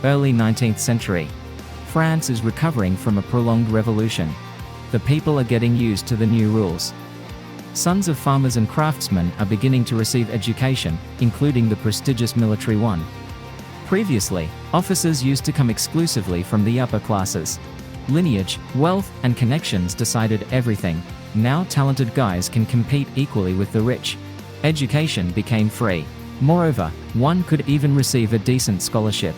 early 19th century. France is recovering from a prolonged revolution. The people are getting used to the new rules. Sons of farmers and craftsmen are beginning to receive education, including the prestigious military one. Previously, officers used to come exclusively from the upper classes. Lineage, wealth, and connections decided everything. Now talented guys can compete equally with the rich. Education became free. Moreover, one could even receive a decent scholarship.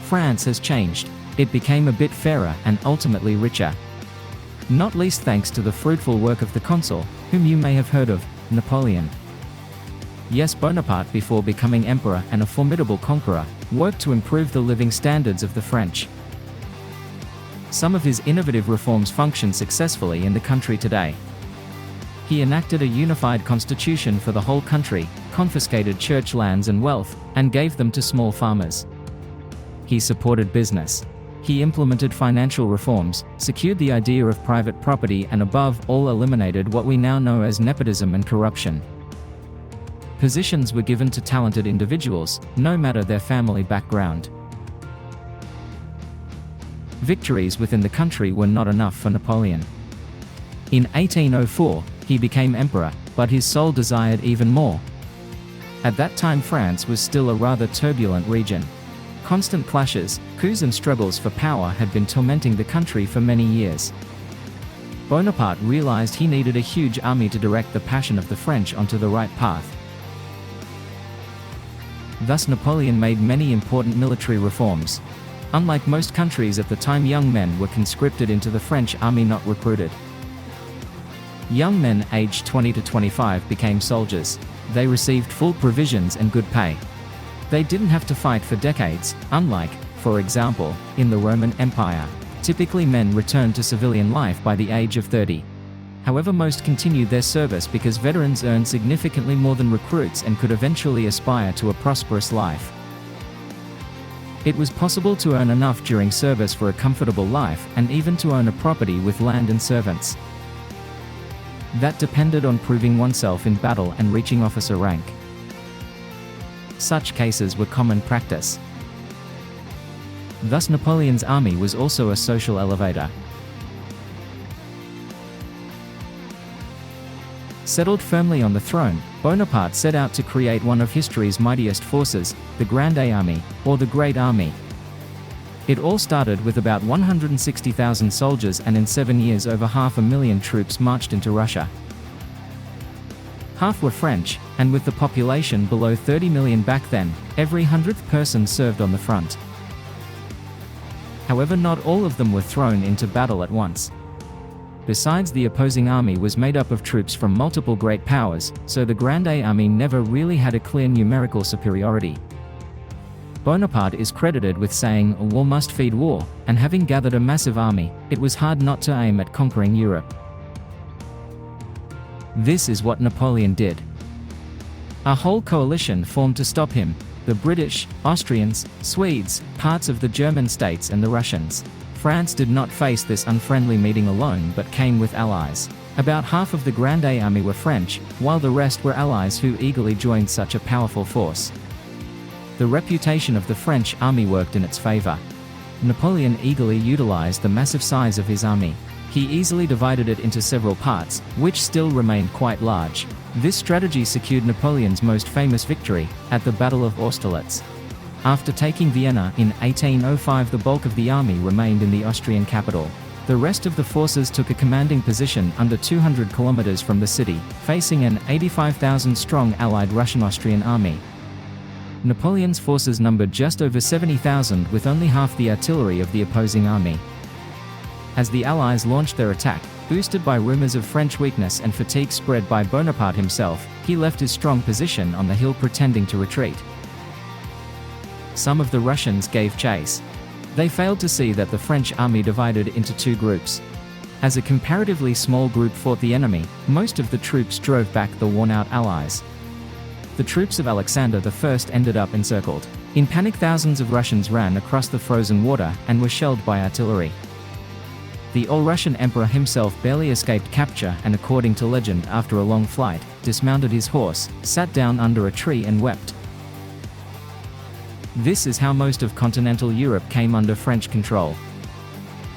France has changed. It became a bit fairer and ultimately richer. Not least thanks to the fruitful work of the consul, whom you may have heard of, Napoleon. Yes, Bonaparte, before becoming emperor and a formidable conqueror, worked to improve the living standards of the French. Some of his innovative reforms function successfully in the country today. He enacted a unified constitution for the whole country, confiscated church lands and wealth, and gave them to small farmers. He supported business. He implemented financial reforms, secured the idea of private property, and above all eliminated what we now know as nepotism and corruption. Positions were given to talented individuals, no matter their family background. Victories within the country were not enough for Napoleon. In 1804, he became emperor, but his soul desired even more. At that time, France was still a rather turbulent region. Constant clashes, coups and struggles for power had been tormenting the country for many years. Bonaparte realized he needed a huge army to direct the passion of the French onto the right path. Thus Napoleon made many important military reforms. Unlike most countries at the time, young men were conscripted into the French army, not recruited. Young men aged 20 to 25 became soldiers. They received full provisions and good pay. They didn't have to fight for decades, unlike, for example, in the Roman Empire. Typically men returned to civilian life by the age of 30. However, most continued their service because veterans earned significantly more than recruits and could eventually aspire to a prosperous life. It was possible to earn enough during service for a comfortable life, and even to own a property with land and servants. That depended on proving oneself in battle and reaching officer rank. Such cases were common practice. Thus Napoleon's army was also a social elevator. Settled firmly on the throne, Bonaparte set out to create one of history's mightiest forces, the Grande Army, or the Great Army. It all started with about 160,000 soldiers, and in 7 years over 500,000 troops marched into Russia. Half were French, and with the population below 30 million back then, every 100th person served on the front. However, not all of them were thrown into battle at once. Besides, the opposing army was made up of troops from multiple great powers, so the Grande Army never really had a clear numerical superiority. Bonaparte is credited with saying, "War must feed war," and having gathered a massive army, it was hard not to aim at conquering Europe. This is what Napoleon did. A whole coalition formed to stop him: the British, Austrians, Swedes, parts of the German states, and the Russians. France did not face this unfriendly meeting alone, but came with allies. About half of the Grande Army were French, while the rest were allies who eagerly joined such a powerful force. The reputation of the French army worked in its favor. Napoleon eagerly utilized the massive size of his army. He easily divided it into several parts, which still remained quite large. This strategy secured Napoleon's most famous victory, at the Battle of Austerlitz. After taking Vienna in 1805, the bulk of the army remained in the Austrian capital. The rest of the forces took a commanding position under 200 kilometers from the city, facing an 85,000-strong allied Russian-Austrian army. Napoleon's forces numbered just over 70,000, with only half the artillery of the opposing army. As the Allies launched their attack, boosted by rumors of French weakness and fatigue spread by Bonaparte himself, he left his strong position on the hill pretending to retreat. Some of the Russians gave chase. They failed to see that the French army divided into two groups. As a comparatively small group fought the enemy, most of the troops drove back the worn-out Allies. The troops of Alexander I ended up encircled. In panic, thousands of Russians ran across the frozen water and were shelled by artillery. The All-Russian Emperor himself barely escaped capture, and according to legend, after a long flight, dismounted his horse, sat down under a tree and wept. This is how most of continental Europe came under French control.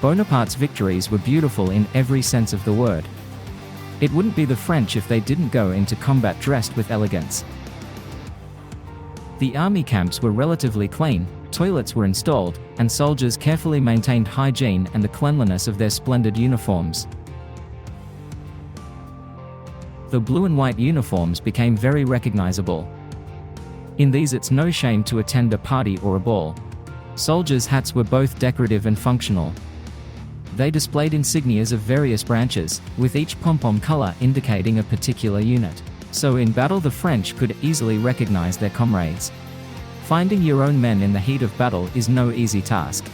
Bonaparte's victories were beautiful in every sense of the word. It wouldn't be the French if they didn't go into combat dressed with elegance. The army camps were relatively clean, toilets were installed, and soldiers carefully maintained hygiene and the cleanliness of their splendid uniforms. The blue and white uniforms became very recognizable. In these it's no shame to attend a party or a ball. Soldiers' hats were both decorative and functional. They displayed insignias of various branches, with each pom-pom color indicating a particular unit. So in battle the French could easily recognize their comrades. Finding your own men in the heat of battle is no easy task.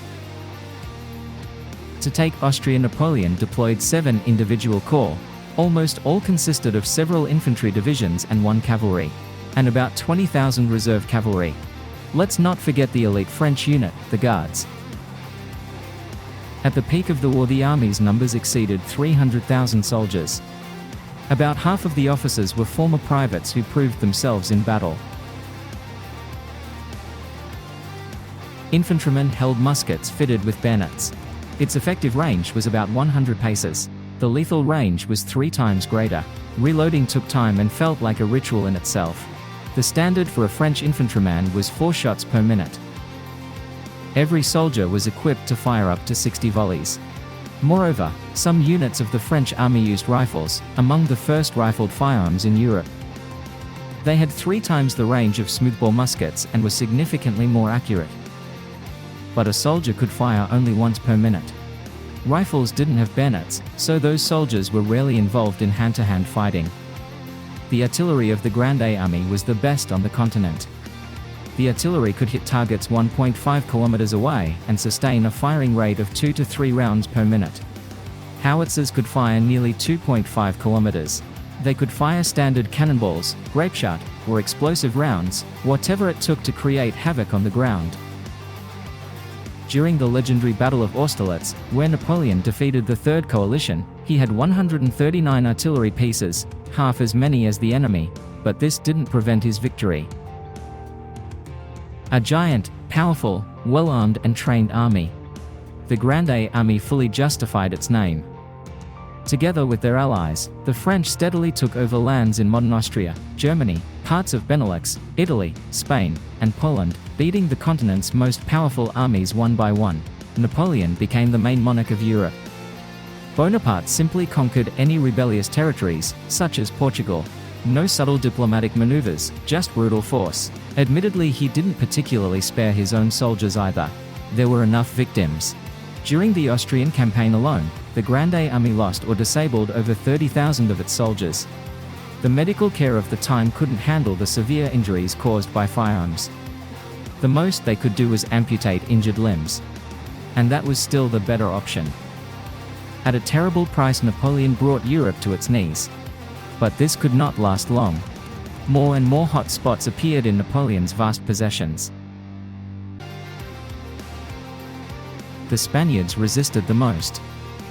To take Austria, Napoleon deployed 7 individual corps. Almost all consisted of several infantry divisions and 1 cavalry, and about 20,000 reserve cavalry. Let's not forget the elite French unit, the Guards. At the peak of the war the army's numbers exceeded 300,000 soldiers. About half of the officers were former privates who proved themselves in battle. Infantrymen held muskets fitted with bayonets. Its effective range was about 100 paces. The lethal range was 3 times greater. Reloading took time and felt like a ritual in itself. The standard for a French infantryman was 4 shots per minute. Every soldier was equipped to fire up to 60 volleys. Moreover, some units of the French army used rifles, among the first rifled firearms in Europe. They had 3 times the range of smoothbore muskets and were significantly more accurate. But a soldier could fire only once per minute. Rifles didn't have bayonets, so those soldiers were rarely involved in hand-to-hand fighting. The artillery of the Grande Army was the best on the continent. The artillery could hit targets 1.5 kilometers away and sustain a firing rate of 2 to 3 rounds per minute. Howitzers could fire nearly 2.5 kilometers. They could fire standard cannonballs, grapeshot, or explosive rounds, whatever it took to create havoc on the ground. During the legendary Battle of Austerlitz, where Napoleon defeated the Third Coalition, he had 139 artillery pieces, half as many as the enemy, but this didn't prevent his victory. A giant, powerful, well-armed and trained army. The Grande Army fully justified its name. Together with their allies, the French steadily took over lands in modern Austria, Germany, parts of Benelux, Italy, Spain, and Poland, beating the continent's most powerful armies one by one. Napoleon became the main monarch of Europe. Bonaparte simply conquered any rebellious territories, such as Portugal. No subtle diplomatic maneuvers, just brutal force. Admittedly, he didn't particularly spare his own soldiers either. There were enough victims. During the Austrian campaign alone, the Grande Army lost or disabled over 30,000 of its soldiers. The medical care of the time couldn't handle the severe injuries caused by firearms. The most they could do was amputate injured limbs. And that was still the better option. At a terrible price, Napoleon brought Europe to its knees. But this could not last long. More and more hot spots appeared in Napoleon's vast possessions. The Spaniards resisted the most.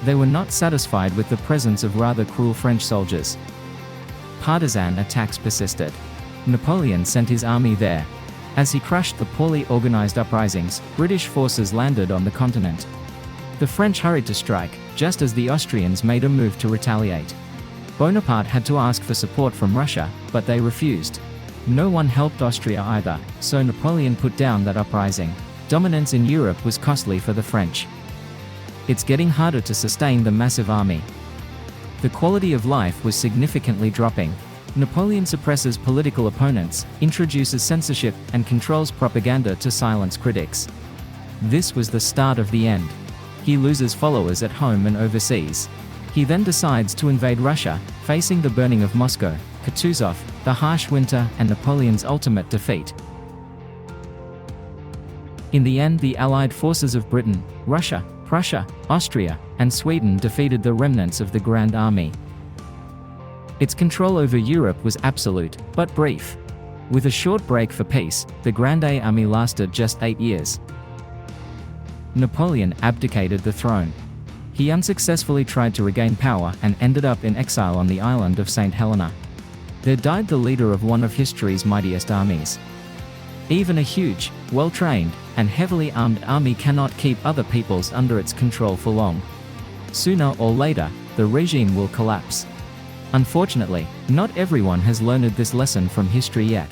They were not satisfied with the presence of rather cruel French soldiers. Partisan attacks persisted. Napoleon sent his army there. As he crushed the poorly organized uprisings, British forces landed on the continent. The French hurried to strike, just as the Austrians made a move to retaliate. Bonaparte had to ask for support from Russia, but they refused. No one helped Austria either, so Napoleon put down that uprising. Dominance in Europe was costly for the French. It's getting harder to sustain the massive army. The quality of life was significantly dropping. Napoleon suppresses political opponents, introduces censorship, and controls propaganda to silence critics. This was the start of the end. He loses followers at home and overseas. He then decides to invade Russia, facing the burning of Moscow, Kutuzov, the harsh winter, and Napoleon's ultimate defeat. In the end, the Allied forces of Britain, Russia, Prussia, Austria, and Sweden defeated the remnants of the Grand Army. Its control over Europe was absolute, but brief. With a short break for peace, the Grande Army lasted just 8 years. Napoleon abdicated the throne. He unsuccessfully tried to regain power and ended up in exile on the island of St. Helena. There died the leader of one of history's mightiest armies. Even a huge, well-trained, and heavily armed army cannot keep other peoples under its control for long. Sooner or later, the regime will collapse. Unfortunately, not everyone has learned this lesson from history yet.